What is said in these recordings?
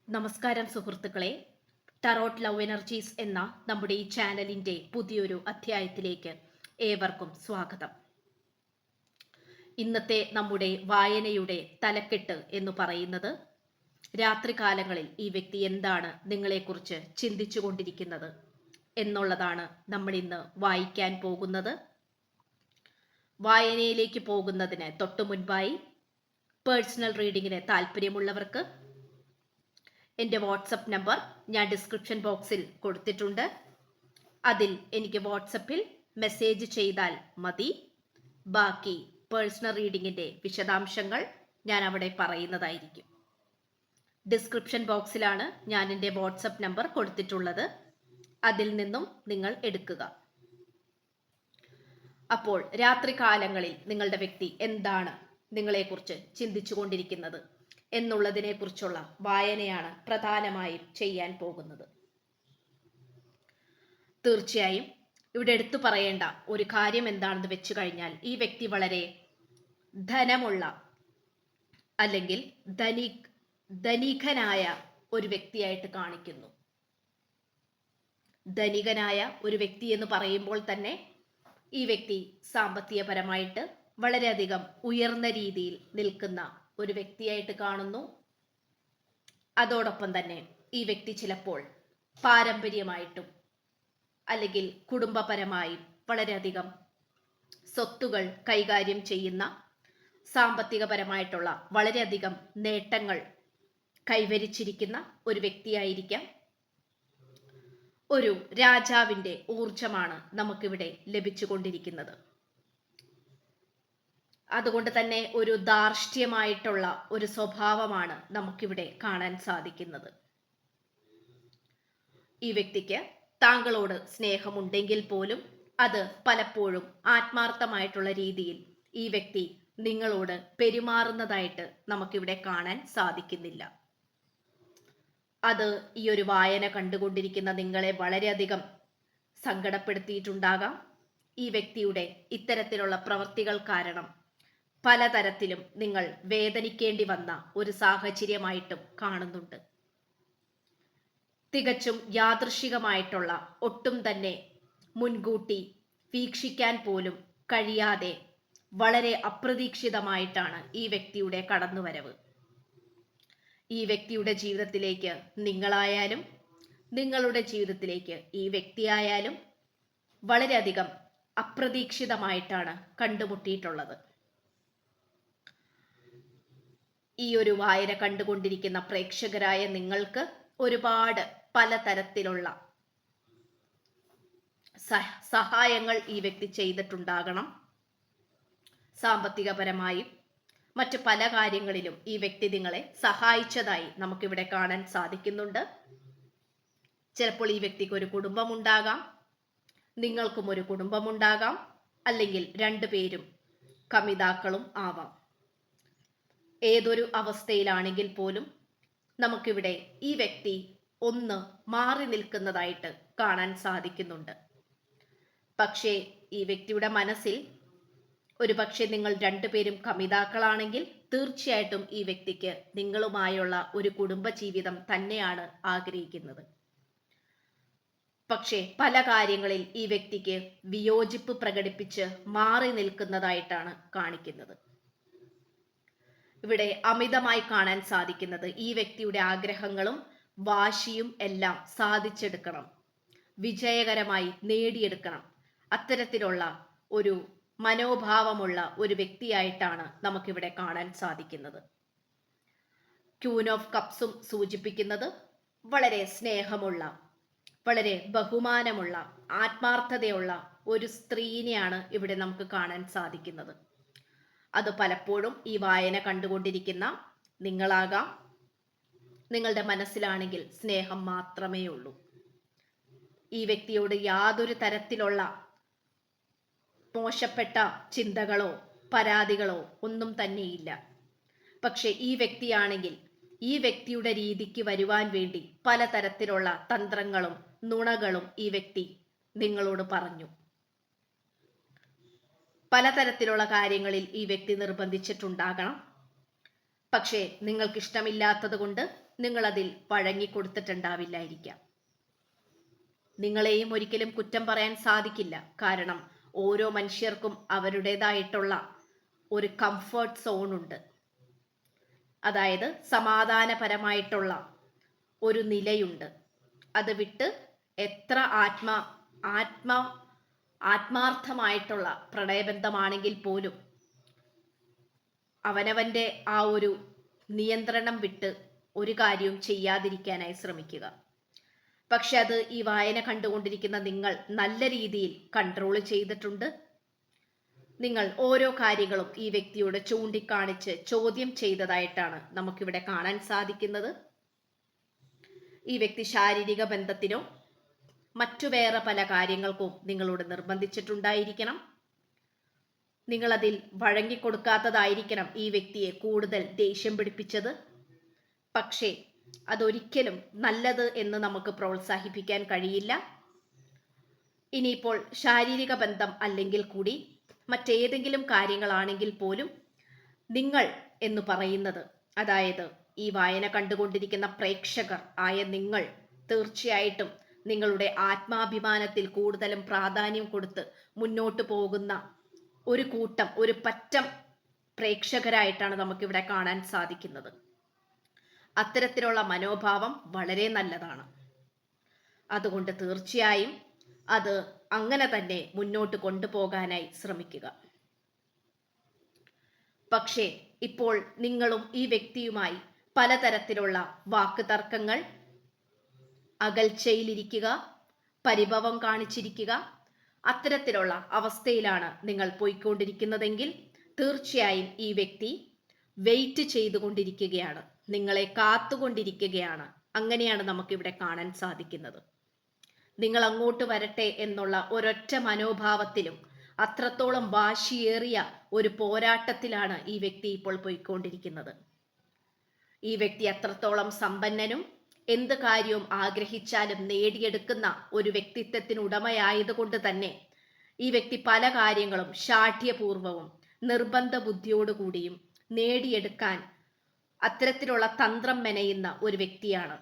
നമസ്കാരം സുഹൃത്തുക്കളെ, tarot love energies എന്ന നമ്മുടെ ഈ ചാനലിൻ്റെ പുതിയൊരു അധ്യായത്തിലേക്ക് ഏവർക്കും സ്വാഗതം. ഇന്നത്തെ നമ്മുടെ വായനയുടെ തലക്കെട്ട് എന്ന് പറയുന്നത് രാത്രികാലങ്ങളിൽ ഈ വ്യക്തി എന്താണ് നിങ്ങളെക്കുറിച്ച് ചിന്തിച്ചു കൊണ്ടിരിക്കുന്നത് എന്നുള്ളതാണ് നമ്മൾ ഇന്ന് വായിക്കാൻ പോകുന്നത്. വായനയിലേക്ക് പോകുന്നതിന് തൊട്ടു മുൻപായി പേഴ്സണൽ റീഡിങ്ങിന് താല്പര്യമുള്ളവർക്ക് എൻ്റെ വാട്സപ്പ് നമ്പർ ഞാൻ ഡിസ്ക്രിപ്ഷൻ ബോക്സിൽ കൊടുത്തിട്ടുണ്ട്. അതിൽ എനിക്ക് വാട്സപ്പിൽ മെസ്സേജ് ചെയ്താൽ മതി. ബാക്കി പേഴ്സണൽ റീഡിങ്ങിൻ്റെ വിശദാംശങ്ങൾ ഞാൻ അവിടെ പറയുന്നതായിരിക്കും. ഡിസ്ക്രിപ്ഷൻ ബോക്സിലാണ് ഞാൻ എൻ്റെ വാട്സപ്പ് നമ്പർ കൊടുത്തിട്ടുള്ളത്. അതിൽ നിന്നും നിങ്ങൾ എടുക്കുക. അപ്പോൾ രാത്രികാലങ്ങളിൽ നിങ്ങളുടെ വ്യക്തി എന്താണ് നിങ്ങളെക്കുറിച്ച് ചിന്തിച്ചു കൊണ്ടിരിക്കുന്നത് എന്നുള്ളതിനെ കുറിച്ചുള്ള വായനയാണ് പ്രധാനമായും ചെയ്യാൻ പോകുന്നത്. തീർച്ചയായും ഇവിടെ എടുത്തു പറയേണ്ട ഒരു കാര്യം എന്താണെന്ന് വെച്ചു കഴിഞ്ഞാൽ, ഈ വ്യക്തി വളരെ ധനമുള്ള അല്ലെങ്കിൽ ധനികനായ ഒരു വ്യക്തിയായിട്ട് കാണിക്കുന്നു. ധനികനായ ഒരു വ്യക്തി എന്ന് പറയുമ്പോൾ തന്നെ ഈ വ്യക്തി സാമ്പത്തികപരമായിട്ട് വളരെയധികം ഉയർന്ന രീതിയിൽ നിൽക്കുന്ന ഒരു വ്യക്തിയായിട്ട് കാണുന്നു. അതോടൊപ്പം തന്നെ ഈ വ്യക്തി ചിലപ്പോൾ പാരമ്പര്യമായിട്ടും അല്ലെങ്കിൽ കുടുംബപരമായും വളരെയധികം സ്വത്തുകൾ കൈകാര്യം ചെയ്യുന്ന, സാമ്പത്തികപരമായിട്ടുള്ള വളരെയധികം നേട്ടങ്ങൾ കൈവരിച്ചിരിക്കുന്ന ഒരു വ്യക്തിയായിരിക്കാം. ഒരു രാജാവിൻ്റെ ഊർജമാണ് നമുക്കിവിടെ ലഭിച്ചുകൊണ്ടിരിക്കുന്നത്. അതുകൊണ്ട് തന്നെ ഒരു ധാർഷ്ട്യമായിട്ടുള്ള ഒരു സ്വഭാവമാണ് നമുക്കിവിടെ കാണാൻ സാധിക്കുന്നത്. ഈ വ്യക്തിക്ക് താങ്കളോട് സ്നേഹമുണ്ടെങ്കിൽ പോലും അത് പലപ്പോഴും ആത്മാർത്ഥമായിട്ടുള്ള രീതിയിൽ ഈ വ്യക്തി നിങ്ങളോട് പെരുമാറുന്നതായിട്ട് നമുക്കിവിടെ കാണാൻ സാധിക്കുന്നില്ല. അത് ഈ ഒരു വായന കണ്ടുകൊണ്ടിരിക്കുന്ന നിങ്ങളെ വളരെയധികം സങ്കടപ്പെടുത്തിയിട്ടുണ്ടാകാം. ഈ വ്യക്തിയുടെ ഇത്തരത്തിലുള്ള പ്രവൃത്തികൾ കാരണം പലതരത്തിലും നിങ്ങൾ വേദനിക്കേണ്ടി വന്ന ഒരു സാഹചര്യമായിട്ടും കാണുന്നുണ്ട്. തികച്ചും യാദൃശികമായിട്ടുള്ള, ഒട്ടും തന്നെ മുൻകൂട്ടി വീക്ഷിക്കാൻ പോലും കഴിയാതെ വളരെ അപ്രതീക്ഷിതമായിട്ടാണ് ഈ വ്യക്തിയുടെ കടന്നുവരവ്. ഈ വ്യക്തിയുടെ ജീവിതത്തിലേക്ക് നിങ്ങളായാലും നിങ്ങളുടെ ജീവിതത്തിലേക്ക് ഈ വ്യക്തിയായാലും വളരെയധികം അപ്രതീക്ഷിതമായിട്ടാണ് കണ്ടുമുട്ടിയിട്ടുള്ളത്. ഈ ഒരു വായന കണ്ടുകൊണ്ടിരിക്കുന്ന പ്രേക്ഷകരായ നിങ്ങൾക്ക് ഒരുപാട് പലതരത്തിലുള്ള സഹായങ്ങൾ ഈ വ്യക്തി ചെയ്തിട്ടുണ്ടാകണം. സാമ്പത്തികപരമായും മറ്റു പല കാര്യങ്ങളിലും ഈ വ്യക്തി നിങ്ങളെ സഹായിച്ചതായി നമുക്കിവിടെ കാണാൻ സാധിക്കുന്നുണ്ട്. ചിലപ്പോൾ ഈ വ്യക്തിക്ക് ഒരു കുടുംബമുണ്ടാകാം, നിങ്ങൾക്കും ഒരു കുടുംബമുണ്ടാകാം, അല്ലെങ്കിൽ രണ്ടുപേരും കമിതാക്കളും ആവാം. ഏതൊരു അവസ്ഥയിലാണെങ്കിൽ പോലും നമുക്കിവിടെ ഈ വ്യക്തി ഒന്ന് മാറി നിൽക്കുന്നതായിട്ട് കാണാൻ സാധിക്കുന്നുണ്ട്. പക്ഷേ ഈ വ്യക്തിയുടെ മനസ്സിൽ ഒരുപക്ഷെ നിങ്ങൾ രണ്ടുപേരും കമിതാക്കളാണെങ്കിൽ തീർച്ചയായിട്ടും ഈ വ്യക്തിക്ക് നിങ്ങളുമായുള്ള ഒരു കുടുംബജീവിതം തന്നെയാണ് ആഗ്രഹിക്കുന്നത്. പക്ഷേ പല കാര്യങ്ങളിൽ ഈ വ്യക്തിക്ക് വിയോജിപ്പ് പ്രകടിപ്പിച്ച് മാറി നിൽക്കുന്നതായിട്ടാണ് കാണിക്കുന്നത്. ഇവിടെ അമിതമായി കാണാൻ സാധിക്കുന്നത് ഈ വ്യക്തിയുടെ ആഗ്രഹങ്ങളും വാശിയും എല്ലാം സാധിച്ചെടുക്കണം, വിജയകരമായി നേടിയെടുക്കണം. അത്തരത്തിലുള്ള ഒരു മനോഭാവമുള്ള ഒരു വ്യക്തിയായിട്ടാണ് നമുക്കിവിടെ കാണാൻ സാധിക്കുന്നത്. ക്യൂൻ ഓഫ് കപ്സും സൂചിപ്പിക്കുന്നത് വളരെ സ്നേഹമുള്ള, വളരെ ബഹുമാനമുള്ള, ആത്മാർത്ഥതയുള്ള ഒരു സ്ത്രീനെയാണ് ഇവിടെ നമുക്ക് കാണാൻ സാധിക്കുന്നത്. അത് പലപ്പോഴും ഈ വായന കണ്ടുകൊണ്ടിരിക്കുന്ന നിങ്ങളാകാം. നിങ്ങളുടെ മനസ്സിലാണെങ്കിൽ സ്നേഹം മാത്രമേ ഉള്ളൂ. ഈ വ്യക്തിയോട് യാതൊരു തരത്തിലുള്ള മോശപ്പെട്ട ചിന്തകളോ പരാതികളോ ഒന്നും തന്നെയില്ല. പക്ഷെ ഈ വ്യക്തിയാണെങ്കിൽ ഈ വ്യക്തിയുടെ രീതിക്ക് വരുവാൻ വേണ്ടി പലതരത്തിലുള്ള തന്ത്രങ്ങളും നുണകളും ഈ വ്യക്തി നിങ്ങളോട് പറഞ്ഞു. പലതരത്തിലുള്ള കാര്യങ്ങളിൽ ഈ വ്യക്തി നിർബന്ധിച്ചിട്ടുണ്ടാകണം. പക്ഷേ നിങ്ങൾക്കിഷ്ടമില്ലാത്തത് കൊണ്ട് നിങ്ങളതിൽ വഴങ്ങിക്കൊടുത്തിട്ടുണ്ടാവില്ലായിരിക്കാം. നിങ്ങളെയും ഒരിക്കലും കുറ്റം പറയാൻ സാധിക്കില്ല. കാരണം ഓരോ മനുഷ്യർക്കും അവരുടേതായിട്ടുള്ള ഒരു കംഫർട്ട് സോൺ ഉണ്ട്. അതായത് സമാധാനപരമായിട്ടുള്ള ഒരു നിലയുണ്ട്. അത് വിട്ട് എത്ര ആത്മാർത്ഥമായിട്ടുള്ള പ്രണയബന്ധമാണെങ്കിൽ പോലും അവനവന്റെ ആ ഒരു നിയന്ത്രണം വിട്ട് ഒരു കാര്യവും ചെയ്യാതിരിക്കാനായി ശ്രമിക്കുക. പക്ഷെ അത് ഈ വായന കണ്ടുകൊണ്ടിരിക്കുന്ന നിങ്ങൾ നല്ല രീതിയിൽ കൺട്രോൾ ചെയ്തിട്ടുണ്ട്. നിങ്ങൾ ഓരോ കാര്യങ്ങളും ഈ വ്യക്തിയോട് ചൂണ്ടിക്കാണിച്ച് ചോദ്യം ചെയ്തതായിട്ടാണ് നമുക്കിവിടെ കാണാൻ സാധിക്കുന്നത്. ഈ വ്യക്തി ശാരീരിക ബന്ധത്തിനോ മറ്റു വേറെ പല കാര്യങ്ങൾക്കും നിങ്ങളോട് നിർബന്ധിച്ചിട്ടുണ്ടായിരിക്കണം. നിങ്ങളതിൽ വഴങ്ങിക്കൊടുക്കാത്തതായിരിക്കണം ഈ വ്യക്തിയെ കൂടുതൽ ദേഷ്യം പിടിപ്പിച്ചത്. പക്ഷേ അതൊരിക്കലും നല്ലത് എന്ന് നമുക്ക് പ്രോത്സാഹിപ്പിക്കാൻ കഴിയില്ല. ഇനിയിപ്പോൾ ശാരീരിക ബന്ധം അല്ലെങ്കിൽ കൂടി മറ്റേതെങ്കിലും കാര്യങ്ങളാണെങ്കിൽ പോലും നിങ്ങൾ എന്ന് പറയുന്നത്, അതായത് ഈ വായന കണ്ടുകൊണ്ടിരിക്കുന്ന പ്രേക്ഷകർ ആയ നിങ്ങൾ തീർച്ചയായിട്ടും നിങ്ങളുടെ ആത്മാഭിമാനത്തിൽ കൂടുതലും പ്രാധാന്യം കൊടുത്ത് മുന്നോട്ട് പോകുന്ന ഒരു കൂട്ടം, ഒരു പറ്റം പ്രേക്ഷകരായിട്ടാണ് നമുക്കിവിടെ കാണാൻ സാധിക്കുന്നത്. അത്തരത്തിലുള്ള മനോഭാവം വളരെ നല്ലതാണ്. അതുകൊണ്ട് തീർച്ചയായും അത് അങ്ങനെ തന്നെ മുന്നോട്ട് കൊണ്ടുപോകാനായി ശ്രമിക്കുക. പക്ഷേ ഇപ്പോൾ നിങ്ങളും ഈ വ്യക്തിയുമായി പലതരത്തിലുള്ള വാക്കുതർക്കങ്ങൾ, അകൽച്ചയിലിരിക്കുക, പരിഭവം കാണിച്ചിരിക്കുക, അത്തരത്തിലുള്ള അവസ്ഥയിലാണ് നിങ്ങൾ പോയിക്കൊണ്ടിരിക്കുന്നതെങ്കിൽ തീർച്ചയായും ഈ വ്യക്തി വെയിറ്റ് ചെയ്തുകൊണ്ടിരിക്കുകയാണ്, നിങ്ങളെ കാത്തുകൊണ്ടിരിക്കുകയാണ്. അങ്ങനെയാണ് നമുക്കിവിടെ കാണാൻ സാധിക്കുന്നത്. നിങ്ങൾ അങ്ങോട്ട് വരട്ടെ എന്നുള്ള ഒരൊറ്റ മനോഭാവത്തിലും അത്രത്തോളം വാശിയേറിയ ഒരു പോരാട്ടത്തിലാണ് ഈ വ്യക്തി ഇപ്പോൾ പോയിക്കൊണ്ടിരിക്കുന്നത്. ഈ വ്യക്തി അത്രത്തോളം സമ്പന്നനും എന്ത് കാര്യവും ആഗ്രഹിച്ചാലും നേടിയെടുക്കുന്ന ഒരു വ്യക്തിത്വത്തിനുടമയായതുകൊണ്ട് തന്നെ ഈ വ്യക്തി പല കാര്യങ്ങളും ശാഠ്യപൂർവവും നിർബന്ധ ബുദ്ധിയോടുകൂടിയും നേടിയെടുക്കാൻ അത്തരത്തിലുള്ള തന്ത്രം മെനയുന്ന ഒരു വ്യക്തിയാണ്.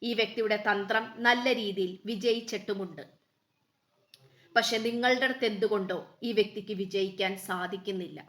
ഈ വ്യക്തിയുടെ തന്ത്രം നല്ല രീതിയിൽ വിജയിച്ചിട്ടുമുണ്ട്. പക്ഷെ നിങ്ങളുടെ അടുത്ത് എന്തുകൊണ്ടോ ഈ വ്യക്തിക്ക് വിജയിക്കാൻ സാധിക്കുന്നില്ല.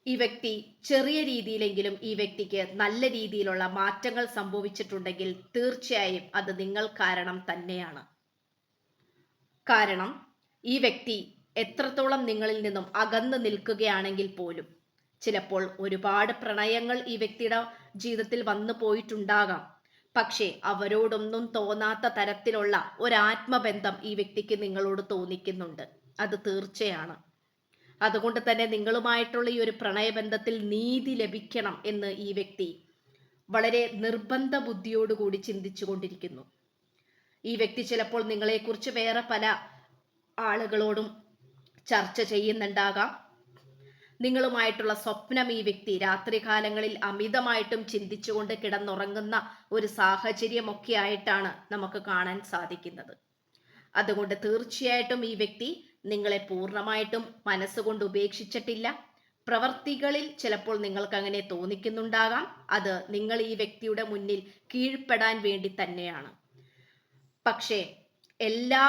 ഈ വ്യക്തി ചെറിയ രീതിയിലെങ്കിലും ഈ വ്യക്തിക്ക് നല്ല രീതിയിലുള്ള മാറ്റങ്ങൾ സംഭവിച്ചിട്ടുണ്ടെങ്കിൽ തീർച്ചയായും അത് നിങ്ങൾ കാരണം തന്നെയാണ്. കാരണം ഈ വ്യക്തി എത്രത്തോളം നിങ്ങളിൽ നിന്നും അകന്നു നിൽക്കുകയാണെങ്കിൽ പോലും ചിലപ്പോൾ ഒരുപാട് പ്രണയങ്ങൾ ഈ വ്യക്തിയുടെ ജീവിതത്തിൽ വന്നു പോയിട്ടുണ്ടാകാം. പക്ഷേ അവരോടൊന്നും തോന്നാത്ത തരത്തിലുള്ള ഒരാത്മബന്ധം ഈ വ്യക്തിക്ക് നിങ്ങളോട് തോന്നിക്കുന്നുണ്ട്. അത് തീർച്ചയാണ്. അതുകൊണ്ട് തന്നെ നിങ്ങളുമായിട്ടുള്ള ഈ ഒരു പ്രണയബന്ധത്തിൽ നീതി ലഭിക്കണം എന്ന് ഈ വ്യക്തി വളരെ നിർബന്ധ ബുദ്ധിയോടുകൂടി ചിന്തിച്ചു കൊണ്ടിരിക്കുന്നു. ഈ വ്യക്തി ചിലപ്പോൾ നിങ്ങളെക്കുറിച്ച് വേറെ പല ആളുകളോടും ചർച്ച ചെയ്യുന്നുണ്ടാകാം. നിങ്ങളുമായിട്ടുള്ള സ്വപ്നം ഈ വ്യക്തി രാത്രികാലങ്ങളിൽ അമിതമായിട്ടും ചിന്തിച്ചുകൊണ്ട് കിടന്നുറങ്ങുന്ന ഒരു സാഹചര്യമൊക്കെ ആയിട്ടാണ് നമുക്ക് കാണാൻ സാധിക്കുന്നത്. അതുകൊണ്ട് തീർച്ചയായിട്ടും ഈ വ്യക്തി നിങ്ങളെ പൂർണ്ണമായിട്ടും മനസ്സുകൊണ്ട് ഉപേക്ഷിച്ചിട്ടില്ല. പ്രവർത്തികളിൽ ചിലപ്പോൾ നിങ്ങൾക്ക് അങ്ങനെ തോന്നിക്കുന്നുണ്ടാകാം. അത് നിങ്ങൾ ഈ വ്യക്തിയുടെ മുന്നിൽ കീഴ്പ്പെടാൻ വേണ്ടി തന്നെയാണ്. പക്ഷേ എല്ലാ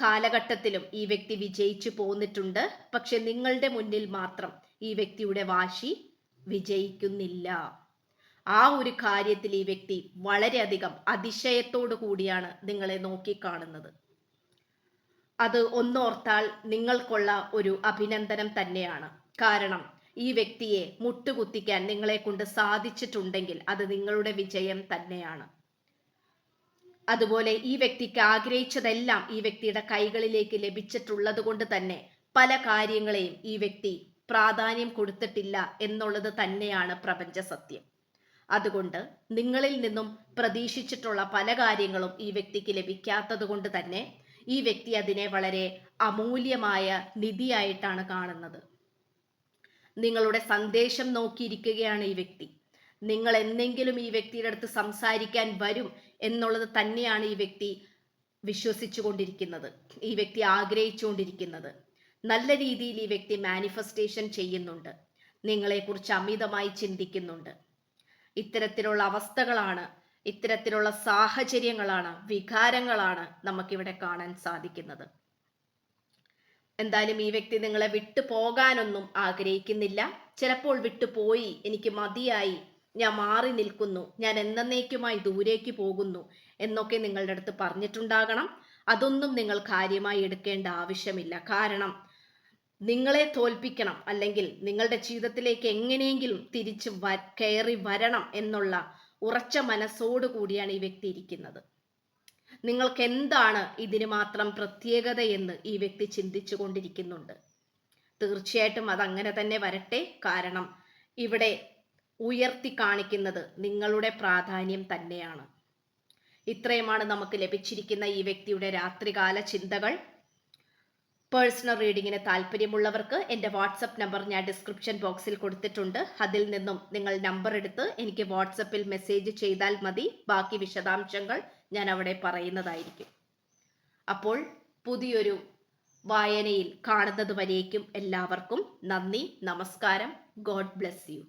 കാലഘട്ടത്തിലും ഈ വ്യക്തി വിജയിച്ചു പോന്നിട്ടുണ്ട്. പക്ഷെ നിങ്ങളുടെ മുന്നിൽ മാത്രം ഈ വ്യക്തിയുടെ വാശി വിജയിക്കുന്നില്ല. ആ ഒരു കാര്യത്തിൽ ഈ വ്യക്തി വളരെയധികം അതിശയത്തോടു കൂടിയാണ് നിങ്ങളെ നോക്കിക്കാണുന്നത്. അത് ഒന്നോർത്താൽ നിങ്ങൾക്കുള്ള ഒരു അഭിനന്ദനം തന്നെയാണ്. കാരണം ഈ വ്യക്തിയെ മുട്ടുകുത്തിക്കാൻ നിങ്ങളെ കൊണ്ട് സാധിച്ചിട്ടുണ്ടെങ്കിൽ അത് നിങ്ങളുടെ വിജയം തന്നെയാണ്. അതുപോലെ ഈ വ്യക്തിക്ക് ആഗ്രഹിച്ചതെല്ലാം ഈ വ്യക്തിയുടെ കൈകളിലേക്ക് ലഭിച്ചിട്ടുള്ളത് കൊണ്ട് തന്നെ പല കാര്യങ്ങളെയും ഈ വ്യക്തി പ്രാധാന്യം കൊടുത്തിട്ടില്ല എന്നുള്ളത് തന്നെയാണ് പ്രപഞ്ച സത്യം. അതുകൊണ്ട് നിങ്ങളിൽ നിന്നും പ്രതീക്ഷിച്ചിട്ടുള്ള പല കാര്യങ്ങളും ഈ വ്യക്തിക്ക് ലഭിക്കാത്തത് കൊണ്ട് തന്നെ ഈ വ്യക്തി അതിനെ വളരെ അമൂല്യമായ നിധിയായിട്ടാണ് കാണുന്നത്. നിങ്ങളുടെ സന്ദേശം നോക്കിയിരിക്കുകയാണ് ഈ വ്യക്തി. നിങ്ങൾ എന്തെങ്കിലും ഈ വ്യക്തിയുടെ അടുത്ത് സംസാരിക്കാൻ വരും എന്നുള്ളത് തന്നെയാണ് ഈ വ്യക്തി വിശ്വസിച്ചു കൊണ്ടിരിക്കുന്നത്, ഈ വ്യക്തി ആഗ്രഹിച്ചുകൊണ്ടിരിക്കുന്നത്. നല്ല രീതിയിൽ ഈ വ്യക്തി മാനിഫെസ്റ്റേഷൻ ചെയ്യുന്നുണ്ട്, നിങ്ങളെക്കുറിച്ച് അമിതമായി ചിന്തിക്കുന്നുണ്ട്. ഇത്തരത്തിലുള്ള അവസ്ഥകളാണ്, ഇത്തരത്തിലുള്ള സാഹചര്യങ്ങളാണ്, വികാരങ്ങളാണ് നമുക്കിവിടെ കാണാൻ സാധിക്കുന്നത്. എന്തായാലും ഈ വ്യക്തി നിങ്ങളെ വിട്ടു പോകാനൊന്നും ആഗ്രഹിക്കുന്നില്ല. ചിലപ്പോൾ വിട്ടുപോയി, എനിക്ക് മതിയായി, ഞാൻ മാറി നിൽക്കുന്നു, ഞാൻ എന്നേക്കുമായി ദൂരേക്ക് പോകുന്നു എന്നൊക്കെ നിങ്ങളുടെ അടുത്ത് പറഞ്ഞിട്ടുണ്ടാകണം. അതൊന്നും നിങ്ങൾ കാര്യമായി എടുക്കേണ്ട ആവശ്യമില്ല. കാരണം നിങ്ങളെ തോൽപ്പിക്കണം, അല്ലെങ്കിൽ നിങ്ങളുടെ ജീവിതത്തിലേക്ക് എങ്ങനെയെങ്കിലും തിരിച്ച് കയറി വരണം എന്നുള്ള ഉറച്ച മനസ്സോടു കൂടിയാണ് ഈ വ്യക്തി ഇരിക്കുന്നത്. നിങ്ങൾക്ക് എന്താണ് ഇതിന് മാത്രം പ്രത്യേകതയെന്ന് ഈ വ്യക്തി ചിന്തിച്ചു കൊണ്ടിരിക്കുന്നുണ്ട്. തീർച്ചയായിട്ടും അതങ്ങനെ തന്നെ വരട്ടെ. കാരണം ഇവിടെ ഉയർത്തി കാണിക്കുന്നത് നിങ്ങളുടെ പ്രാധാന്യം തന്നെയാണ്. ഇത്രയുമാണ് നമുക്ക് ലഭിച്ചിരിക്കുന്ന ഈ വ്യക്തിയുടെ രാത്രികാല ചിന്തകൾ. പേഴ്സണൽ റീഡിങ്ങിന് താല്പര്യമുള്ളവർക്ക് എൻ്റെ വാട്സപ്പ് നമ്പർ ഞാൻ ഡിസ്ക്രിപ്ഷൻ ബോക്സിൽ കൊടുത്തിട്ടുണ്ട്. അതിൽ നിന്നും നിങ്ങൾ നമ്പർ എടുത്ത് എനിക്ക് വാട്സപ്പിൽ മെസ്സേജ് ചെയ്താൽ മതി. ബാക്കി വിശദാംശങ്ങൾ ഞാൻ അവിടെ പറയുന്നതായിരിക്കും. അപ്പോൾ പുതിയൊരു വായനയിൽ കാണുന്നത് വരേക്കും എല്ലാവർക്കും നന്ദി, നമസ്കാരം. God bless you.